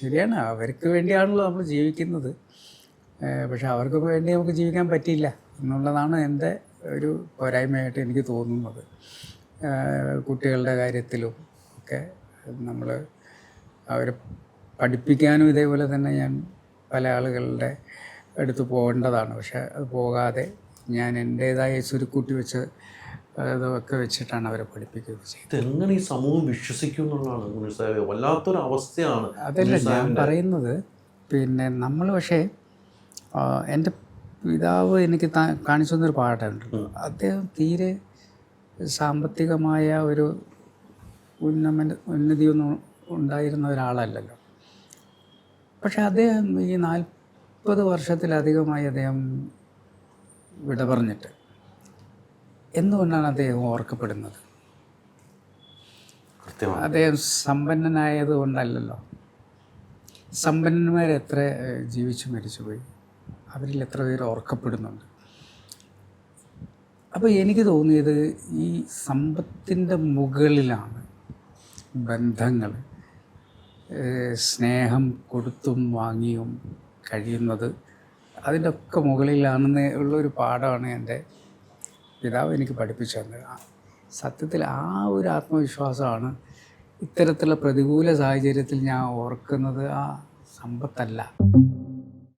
ശരിയാണ്, അവർക്ക് വേണ്ടിയാണല്ലോ നമ്മൾ ജീവിക്കുന്നത്. പക്ഷെ അവർക്ക് വേണ്ടി നമുക്ക് ജീവിക്കാൻ പറ്റിയില്ല എന്നുള്ളതാണ് എൻ്റെ ഒരു പോരായ്മയായിട്ട് എനിക്ക് തോന്നുന്നത്. കുട്ടികളുടെ കാര്യത്തിലും ഒക്കെ നമ്മൾ അവരെ പഠിപ്പിക്കാനും ഇതേപോലെ തന്നെ ഞാൻ പല ആളുകളുടെ അടുത്ത് പോകേണ്ടതാണ്. പക്ഷെ അത് പോകാതെ ഞാൻ എൻ്റേതായ ചുരുക്കൂട്ടി വെച്ച് അതൊക്കെ വെച്ചിട്ടാണ് അവരെ പഠിപ്പിക്കുകയൊക്കെ ചെയ്യുന്നത്. എങ്ങനെ ഈ സമൂഹം വിശ്വസിക്കും എന്നുള്ളതാണ് മുനീർ സാഹിബ്, വല്ലാത്തൊരു അവസ്ഥയാണ്. അതല്ല ഞാൻ പറയുന്നത്. പിന്നെ നമ്മൾ പക്ഷേ എൻ്റെ പിതാവ് എനിക്ക് കാണിച്ചു തന്നൊരു പാഠമുണ്ട്. അദ്ദേഹം തീരെ സാമ്പത്തികമായ ഒരു ഉന്നതിയൊന്നും ഉണ്ടായിരുന്ന ഒരാളല്ലല്ലോ. പക്ഷെ അദ്ദേഹം ഈ 40 വർഷത്തിലധികമായി അദ്ദേഹം വിട പറഞ്ഞിട്ട് എന്തുകൊണ്ടാണ് അദ്ദേഹം ഓർക്കപ്പെടുന്നത്? അദ്ദേഹം സമ്പന്നനായത് കൊണ്ടല്ലല്ലോ. സമ്പന്നന്മാരെത്ര ജീവിച്ചു മരിച്ചുപോയി, അവരിൽ എത്ര പേര് ഓർക്കപ്പെടുന്നുണ്ട്. അപ്പോൾ എനിക്ക് തോന്നിയത് ഈ സമ്പത്തിൻ്റെ മുകളിലാണ് ബന്ധങ്ങൾ, സ്നേഹം കൊടുത്തും വാങ്ങിയും കഴിയുന്നത്, അതിൻ്റെ ഒക്കെ മുകളിലാണെന്ന് ഉള്ളൊരു പാഠമാണ് എൻ്റെ പിതാവ് എനിക്ക് പഠിപ്പിച്ചു തന്നത്. സത്യത്തിൽ ആ ഒരു ആത്മവിശ്വാസമാണ് ഇത്തരത്തിലുള്ള പ്രതികൂല സാഹചര്യത്തിൽ ഞാൻ ഓർക്കുന്നത്. ആ സമ്പത്തല്ല.